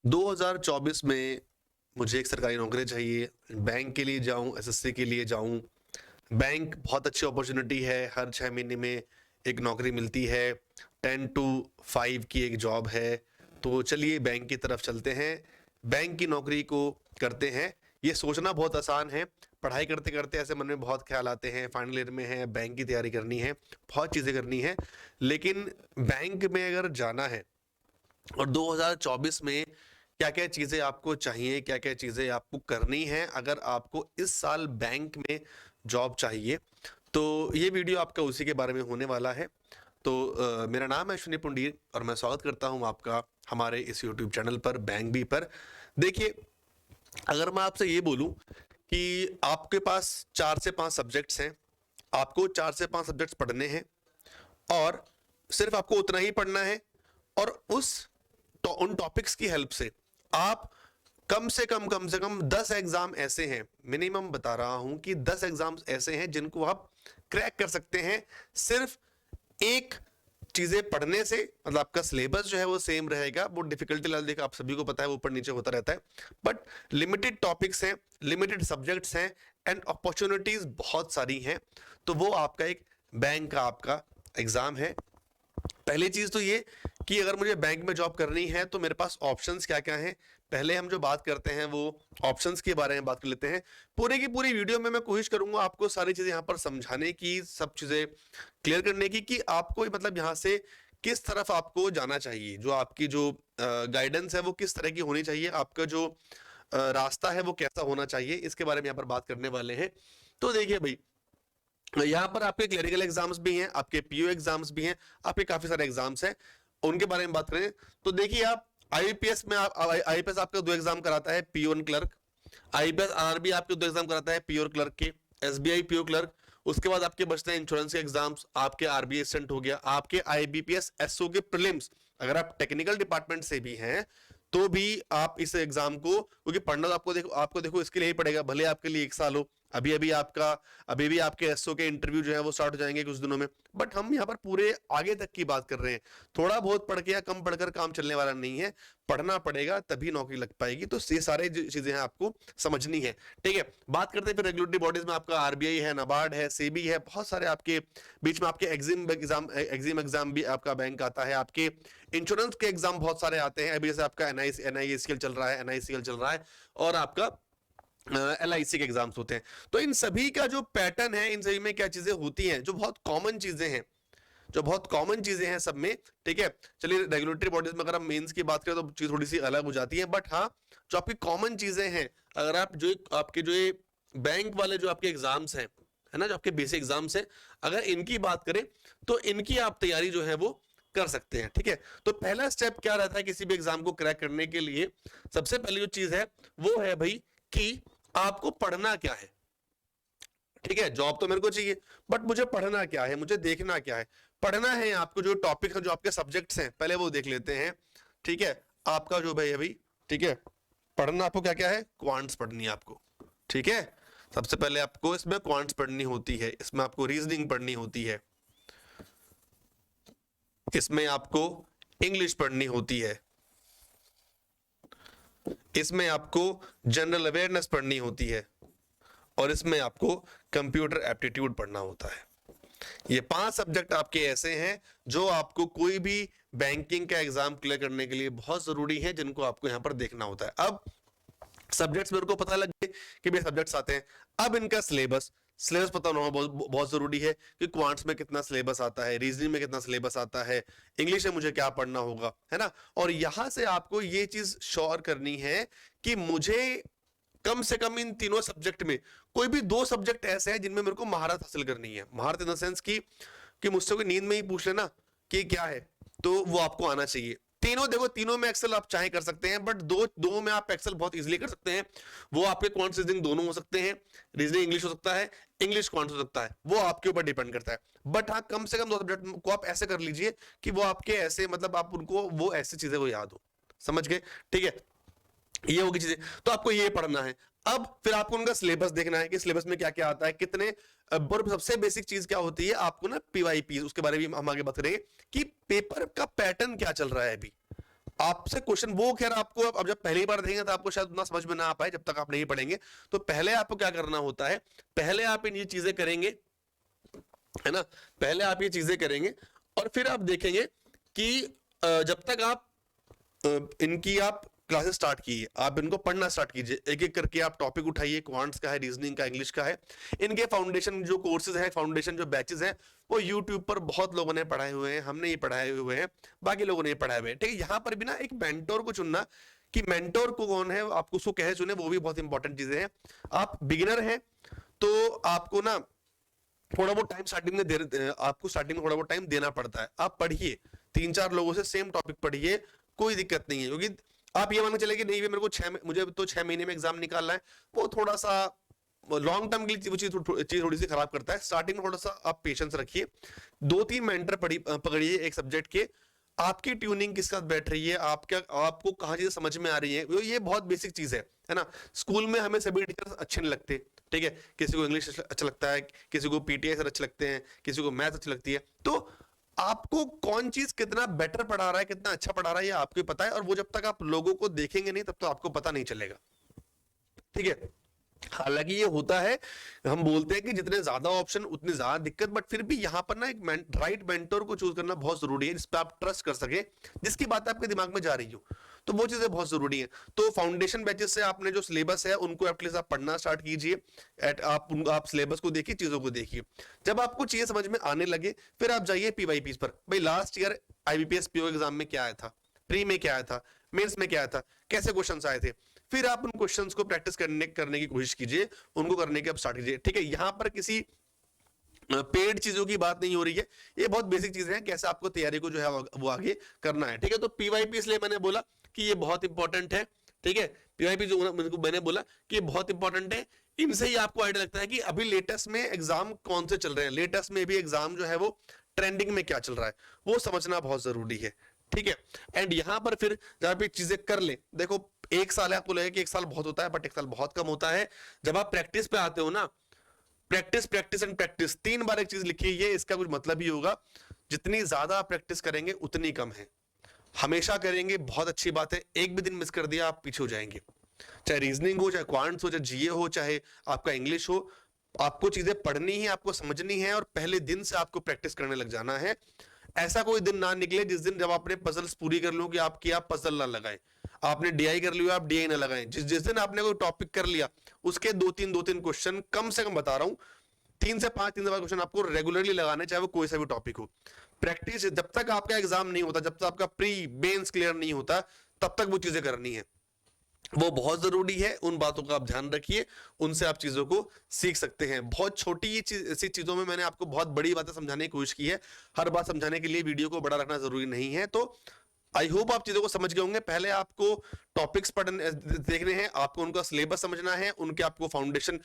2024 में मुझे एक सरकारी नौकरी चाहिए, बैंक के लिए जाऊँ, एसएससी के लिए जाऊँ। बैंक बहुत अच्छी अपॉर्च्युनिटी है, हर 6 महीने में एक नौकरी मिलती है, 10 टू 5 की एक जॉब है। तो चलिए बैंक की तरफ चलते हैं, बैंक की नौकरी को करते हैं। ये सोचना बहुत आसान है, पढ़ाई करते-करते ऐसे मन में बहुत ख्याल आते हैं, फाइनल ईयर में है, बैंक की तैयारी करनी है, बहुत चीज़ें करनी हैं। लेकिन बैंक में अगर जाना है और 2024 में क्या-क्या चीज़ें आपको चाहिए, क्या-क्या चीज़ें आपको करनी है अगर आपको इस साल बैंक में जॉब चाहिए, तो ये वीडियो आपका उसी के बारे में होने वाला है। तो मेरा नाम है अश्विनी पुंडीर और मैं स्वागत करता हूँ आपका हमारे इस यूट्यूब चैनल पर बैंक बी पर। देखिए, अगर मैं आपसे ये बोलूँ कि आपके पास 4 से 5 सब्जेक्ट्स हैं, आपको 4 से 5 सब्जेक्ट्स पढ़ने हैं और सिर्फ़ आपको उतना ही पढ़ना है और उन टॉपिक्स की हेल्प से आप कम से कम 10 एग्जाम ऐसे हैं, मिनिमम बता रहा हूं कि 10 एग्जाम्स ऐसे हैं जिनको आप क्रैक कर सकते हैं सिर्फ एक चीजें पढ़ने से। मतलब आपका सिलेबस जो है वो सेम रहेगा, वो डिफिकल्टी लेवल देखा आप सभी को पता है वो ऊपर नीचे होता रहता है, बट लिमिटेड टॉपिक्स हैं, लिमिटेड सब्जेक्ट्स हैं एंड अपॉर्चुनिटीज बहुत सारी हैं। तो वो आपका एक बैंक का आपका एग्जाम है। पहली चीज तो ये कि अगर मुझे बैंक में जॉब करनी है तो मेरे पास ऑप्शंस क्या क्या हैं। पहले हम जो बात करते हैं वो ऑप्शंस के बारे में बात कर लेते हैं। पूरी की पूरी वीडियो में मैं कोशिश करूंगा आपको सारी चीजें यहाँ पर समझाने की, सब चीजें क्लियर करने की कि आपको मतलब यहाँ से किस तरफ आपको जाना चाहिए, जो आपकी जो गाइडेंस है वो किस तरह की होनी चाहिए, आपका जो रास्ता है वो कैसा होना चाहिए, इसके बारे में यहाँ पर बात करने वाले हैं। तो देखिए भाई, यहाँ पर आपके क्लरिकल एग्जाम्स भी हैं, आपके पीओ एग्जाम्स भी हैं, आपके काफी सारे एग्जाम्स हैं। उनके बारे में बात करें तो देखिए, आप आईपीएस में आईपीएस आपका 2 एग्जाम कराता है, PO and clerk. IPS RRB आपके 2 एग्जाम कराता है, पीओ और क्लर्क के। SBI PO clerk. उसके बाद आपके बचते हैं इंश्योरेंस के एग्जाम्स, आपके आरबीआई असिस्टेंट हो गया, आपके आईबीपीएस एसओ के प्रीलिम्स। अगर आप टेक्निकल डिपार्टमेंट से भी हैं तो भी आप इस एग्जाम को, क्योंकि पढ़ना तो आपको देखो इसके लिए ही पड़ेगा, भले आपके लिए 1 साल हो। अभी भी आपके एसओ के इंटरव्यू जो है वो स्टार्ट हो जाएंगे कुछ दिनों में, बट हम यहाँ पर पूरे आगे तक की बात कर रहे हैं। थोड़ा बहुत पढ़ के या कम पढ़कर काम चलने वाला नहीं है, पढ़ना पड़ेगा तभी नौकरी लग पाएगी। तो ये सारे चीजें हैं आपको समझनी है, ठीक है। बात करते हैं फिर रेगुलेटरी बॉडीज में, आपका आरबीआई है, नाबार्ड है, सेबी है, बहुत सारे आपके बीच में आपके एग्जाम भी आपका बैंक आता है, आपके इंश्योरेंस के एग्जाम बहुत सारे आते हैं। अभी जैसे आपका एनआईसीएल चल रहा है, और आपका एलआईसी के एग्जाम्स होते हैं। तो इन सभी का जो पैटर्न है, इन सभी में क्या चीजें होती हैं जो बहुत कॉमन चीजें हैं, सब में, ठीक है। चलिए, रेगुलेटरी बॉडीज में अगर हम मेंस की बात करें तो चीज थोड़ी सी अलग हो जाती है, बट हाँ, जो आपकी कॉमन चीजें हैं, अगर आप जो आपके जो ये बैंक वाले जो आपके एग्जाम्स हैं, है ना, जो आपके बेसिक एग्जाम्स हैं, अगर इनकी बात करें तो इनकी आप तैयारी जो है वो कर सकते हैं, ठीक है। तो पहला स्टेप क्या रहता है किसी भी एग्जाम को क्रैक करने के लिए? सबसे पहली जो चीज है वो है भाई कि आपको पढ़ना क्या है, ठीक है। जॉब तो मेरे को चाहिए, बट मुझे पढ़ना क्या है, मुझे देखना क्या है। पढ़ना है आपको जो टॉपिक है, जो आपके सब्जेक्ट्स हैं, पहले वो देख लेते हैं, ठीक है। आपका जो भाई अभी, ठीक है, पढ़ना आपको क्या क्या है, क्वांट्स पढ़नी है आपको, ठीक है। सबसे पहले आपको इसमें क्वांट्स पढ़नी होती है, इसमें आपको रीजनिंग पढ़नी होती है, इसमें आपको इंग्लिश पढ़नी होती है, इसमें आपको जनरल अवेयरनेस पढ़नी होती है, और इसमें आपको कंप्यूटर एप्टीट्यूड पढ़ना होता है। ये 5 सब्जेक्ट आपके ऐसे हैं जो आपको कोई भी बैंकिंग का एग्जाम क्लियर करने के लिए बहुत जरूरी है, जिनको आपको यहां पर देखना होता है। अब सब्जेक्ट्स मेरे को पता लग गए कि भाई सब्जेक्ट्स आते हैं, अब इनका सिलेबस पता होना बहुत बहुत जरूरी है कि क्वांट्स में कितना सिलेबस आता है, रीजनिंग में कितना सिलेबस आता है, इंग्लिश में मुझे क्या पढ़ना होगा, है ना। और यहां से आपको ये चीज श्योर करनी है कि मुझे कम से कम इन तीनों सब्जेक्ट में कोई भी 2 सब्जेक्ट ऐसे हैं जिनमें मेरे को महारत हासिल करनी है। महारत इन द सेंस कि मुझसे कोई नींद में ही पूछ लेना कि क्या है, तो वो आपको आना चाहिए। तीनों देखो, तीनों में एक्सेल आप चाहे कर सकते हैं, बट दो में आप एक्सेल बहुत इजीली कर सकते हैं। वो आपके क्वांट्स रीजनिंग दोनों हो सकते हैं, रीजनिंग इंग्लिश हो सकता है, इंग्लिश क्वांट्स हो सकता है, वो आपके ऊपर डिपेंड करता है। बट हाँ, कम से कम 2 सब्जेक्ट को आप ऐसे कर लीजिए कि वो आपके ऐसे, मतलब आप उनको वो ऐसी चीजें वो याद हो, समझ गए, ठीक है। ये होगी चीजें, तो आपको ये पढ़ना है। अब फिर आपको उनका सिलेबस देखना है कि सिलेबस में क्या क्या आता है, कितने। सबसे बेसिक चीज क्या होती है, आपको ना पीवाईपी, उसके बारे में हम आगे बात करेंगे कि पेपर का पैटर्न क्या चल रहा है अभी, आपसे क्वेश्चन वो खैर आपको अब जब पहली बार देंगे तो आपको शायद उतना समझ में ना आ पाए जब तक आप नहीं पढ़ेंगे। तो पहले आपको क्या करना होता है, पहले आप ये चीजें करेंगे, है ना, पहले आप ये चीजें करेंगे और फिर आप देखेंगे कि जब तक आप इनकी आप क्लासेस स्टार्ट कीजिए, आप इनको पढ़ना स्टार्ट कीजिए, एक एक करके आप टॉपिक उठाइए, क्वांट्स का है, रीजनिंग का, इंग्लिश का है। इनके फाउंडेशन जो कोर्सेज हैं, फाउंडेशन जो बैचेस हैं, वो यूट्यूब पर बहुत लोगों ने पढ़ाए हुए हैं, हमने ये पढ़ाए हुए हैं, बाकी लोगों ने पढ़ाए हुए हैं। ठीक है, यहाँ पर भी ना एक मेंटोर को चुनना, कि मेंटोर को कौन है, आपको उसको कहे चुने, वो भी बहुत इंपॉर्टेंट चीजें हैं। आप बिगिनर हैं तो आपको ना थोड़ा बहुत टाइम स्टार्टिंग में आपको स्टार्टिंग में थोड़ा बहुत टाइम देना पड़ता है। आप पढ़िए, 3-4 लोगों से सेम टॉपिक पढ़िए, कोई दिक्कत नहीं है। क्योंकि आप ये मान के चले कि नहीं मेरे को मुझे तो 6 महीने में एग्जाम निकालना है, वो थोड़ा सा लॉन्ग टर्म के लिए वो चीज थोड़ी सी खराब करता है। स्टार्टिंग में थोड़ा सा आप पेशेंस रखिए, 2-3 मेंटर पकड़िए एक सब्जेक्ट के, आपकी ट्यूनिंग किस साथ बैठ रही है, आपको कहाँ चीजें समझ में आ रही है, ये बहुत बेसिक चीज है ना। स्कूल में हमें सभी टीचर्स अच्छे नहीं लगते, ठीक है, किसी को इंग्लिश अच्छा लगता है, किसी को पीटीआई सर अच्छे लगते हैं, किसी को मैथ अच्छी लगती है। तो आपको कौन चीज कितना बेटर पढ़ा रहा है, कितना अच्छा पढ़ा रहा है, ये आपको पता है। और वो जब तक आप लोगों को देखेंगे नहीं तब तो आपको पता नहीं चलेगा, ठीक है। हालांकि ये होता है, हम बोलते हैं कि जितने ज्यादा ऑप्शन उतनी ज्यादा दिक्कत, बट फिर भी यहां पर ना एक राइट मेंटर को चूज करना बहुत जरूरी है, जिस पे आप ट्रस्ट कर सके, जिसकी बात आपके दिमाग में जा रही हो, तो वो चीजें बहुत जरूरी है। तो फाउंडेशन बैचेस से आपने जो सिलेबस है उनको एटलीस्ट आप पढ़ना स्टार्ट कीजिए। आप सिलेबस को देखिए, चीजों को देखिए। जब आपको चीजें समझ में आने लगे फिर आप जाइए पीवाईपीस पर। भाई last year IBPS PO exam में क्या आया था, प्री में क्या आया था, मेंस में क्या आया था, कैसे क्वेश्चंस आए थे, फिर आप उन क्वेश्चंस को प्रैक्टिस करने की कोशिश कीजिए, उनको करने की आप स्टार्ट कीजिए। ठीक है, यहां पर किसी पेड चीजों की बात नहीं हो रही है, ये बहुत बेसिक चीजें हैं, कैसे आपको तैयारी को जो है वो आगे करना है। ठीक है, तो पीवाईपी इसलिए मैंने बोला कि ये बहुत इंपॉर्टेंट है। ठीक है, पीवाईपी जो मैंने बोला कि ये बहुत इंपॉर्टेंट है, इनसे ही आपको आइडिया लगता है कि अभी लेटेस्ट में एग्जाम कौन से चल रहे हैं, लेटेस्ट में भी एग्जाम जो है वो ट्रेंडिंग में क्या चल रहा है, वो समझना बहुत जरूरी है। ठीक है, एंड यहां पर फिर जब आप ये चीजें कर ले, देखो 1 साल है, आपको लगेगा कि 1 साल बहुत होता है, बट 1 साल बहुत कम होता है। जब आप प्रैक्टिस पे आते हो ना, प्रैक्टिस प्रैक्टिस एंड प्रैक्टिस, 3 बार एक चीज लिखी है, इसका कुछ मतलब ही होगा, जितनी ज्यादा आप प्रैक्टिस करेंगे उतनी कम है। हमेशा करेंगे बहुत अच्छी बात है, एक भी दिन मिस कर दिया आप पीछे हो जाएंगे, चाहे रीजनिंग हो, चाहे क्वांट्स हो, चाहे जीए हो, चाहे आपका इंग्लिश हो। आपको चीजें पढ़नी है, आपको समझनी है, और पहले दिन से आपको प्रैक्टिस करने लग जाना है। ऐसा कोई दिन ना निकले जिस दिन जब आपने पजल्स पूरी कर लो कि आप पजल ना लगाएं, आपने डीआई कर लिया आप डीआई ना लगाएं। जिस दिन आपने कोई टॉपिक कर लिया उसके 2-3 क्वेश्चन कम से कम बता रहा हूं, 3 से 5 क्वेश्चन आपको रेगुलरली लगाने, चाहे वो कोई सा भी टॉपिक हो। प्रैक्टिस जब तक आपका एग्जाम नहीं होता, जब तक आपका प्री मेंस क्लियर नहीं होता, तब तक वो चीजें करनी है, वो बहुत जरूरी है। उन बातों का आप ध्यान रखिए, उनसे आप चीजों को सीख सकते हैं। बहुत छोटी ऐसी चीजों में मैंने आपको बहुत बड़ी बातें समझाने की कोशिश की है, हर बात समझाने के लिए वीडियो को बड़ा रखना जरूरी नहीं है। तो आई होप आप चीजों को समझ गए होंगे। पहले आपको टॉपिक्स पढ़ने देखने हैं, आपको उनका सिलेबस समझना है, उनके आपको फाउंडेशन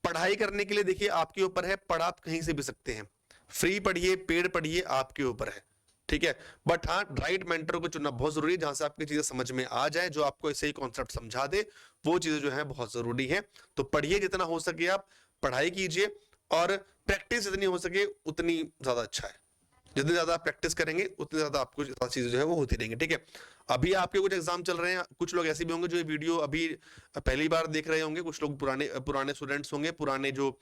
पढ़ाई करने के लिए देखिए आपके ऊपर है, पढ़ आप कहीं से भी सकते हैं, फ्री पढ़िए पेड पढ़िए, आपके ऊपर है। ठीक है, बट हाँ राइट मेंटर को चुनना बहुत जरूरी है, जहां से आपकी चीजें समझ में आ जाए, जो आपको ऐसे ही कॉन्सेप्ट समझा दे, वो चीजें जो है बहुत जरूरी है। तो पढ़िए जितना हो सके, आप पढ़ाई कीजिए, और प्रैक्टिस जितनी हो सके उतनी ज्यादा अच्छा है। जितनी ज्यादा आप प्रैक्टिस करेंगे उतनी ज्यादा आपको चीजें जो है वो होती रहेंगी। ठीक है, अभी आपके कुछ एग्जाम चल रहे हैं, कुछ लोग ऐसे भी होंगे जो ये वीडियो अभी पहली बार देख रहे होंगे, कुछ लोग पुराने पुराने स्टूडेंट्स होंगे, पुराने जो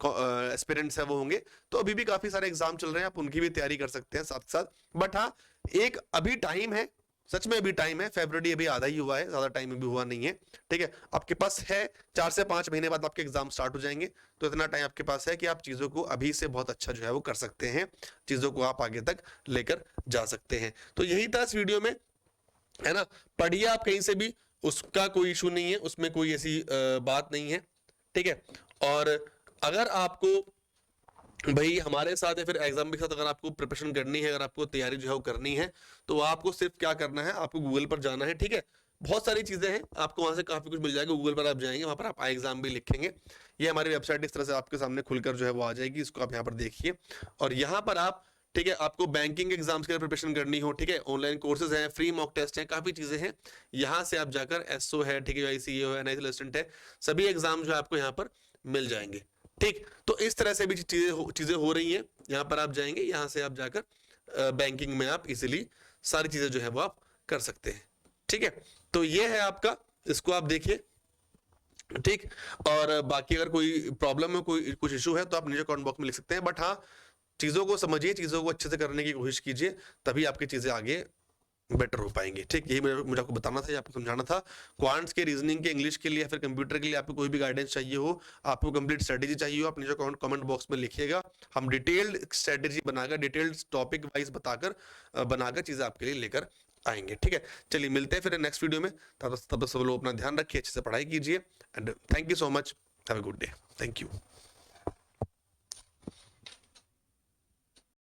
एस्पिरेंट्स है वो होंगे। तो अभी भी काफी सारे एग्जाम चल रहे हैं, आप उनकी भी तैयारी कर सकते हैं साथ साथ। बट हाँ, एक अभी टाइम है, सच में अभी टाइम है, फरवरी अभी आधा ही हुआ है, ज्यादा टाइम अभी हुआ नहीं है। ठीक है, आपके पास है 4 से 5 महीने बाद आपके एग्जाम स्टार्ट हो जाएंगे, तो इतना टाइम आपके पास है कि आप चीजों को अभी से बहुत अच्छा जो है वो कर सकते हैं, चीजों को आप आगे तक लेकर जा सकते हैं। तो यही था इस वीडियो में, है ना। पढ़िए आप कहीं से भी, उसका कोई इशू नहीं है, उसमें कोई ऐसी बात नहीं है। ठीक है, और अगर आपको भाई हमारे साथ है फिर एग्जाम के साथ अगर आपको प्रिपरेशन करनी है, अगर आपको तैयारी जो है वो करनी है, तो आपको सिर्फ क्या करना है, आपको गूगल पर जाना है। ठीक है, बहुत सारी चीजें हैं, आपको वहां से काफी कुछ मिल जाएगा। गूगल पर आप जाएंगे, वहां पर आप आई एग्जाम भी लिखेंगे, ये हमारी वेबसाइट इस तरह से आपके सामने खुलकर जो है वो आ जाएगी, इसको आप यहाँ पर देखिए। और यहाँ पर आप, ठीक है, आपको बैंकिंग एग्जाम्स के लिए प्रिपरेशन करनी हो, ठीक है, ऑनलाइन कोर्सेज हैं, फ्री मॉक टेस्ट हैं, काफी चीजें हैं। यहाँ से आप जाकर एसओ है, ठीक है, आईसीए हो, एनआईसी असिस्टेंट है, सभी एग्जाम जो है आपको यहाँ पर मिल जाएंगे। ठीक, तो इस तरह से भी चीजें हो रही हैं। यहाँ पर आप जाएंगे, यहाँ से आप जाकर बैंकिंग में आप इजीली सारी चीजें जो है वो आप कर सकते हैं। ठीक है, तो ये है आपका, इसको आप देखिए। ठीक, और बाकी अगर कोई प्रॉब्लम है, कोई कुछ इशू है, तो आप नीचे कमेंट बॉक्स में लिख सकते हैं। बट हाँ, चीजों को समझिए, चीजों को अच्छे से करने की कोशिश कीजिए, तभी आपकी चीजें आगे बेटर हो पाएंगे। ठीक, यही मुझे आपको बताना था, आपको समझाना था। क्वांट्स के, रीजनिंग के, इंग्लिश के लिए या फिर कंप्यूटर के लिए आपको कोई भी गाइडेंस चाहिए हो, आपको कंप्लीट स्ट्रेटेजी चाहिए हो, आप नीचे कमेंट बॉक्स में लिखिएगा। हम डिटेल्ड स्ट्रेटेजी बनाकर, डिटेल्ड टॉपिक वाइज बनाकर चीजें आपके लिए लेकर आएंगे। ठीक है, चलिए मिलते हैं फिर नेक्स्ट वीडियो में। तब तक सब लोग अपना ध्यान रखिए, अच्छे से पढ़ाई कीजिए, and thank you so much. Have a good day. Thank you.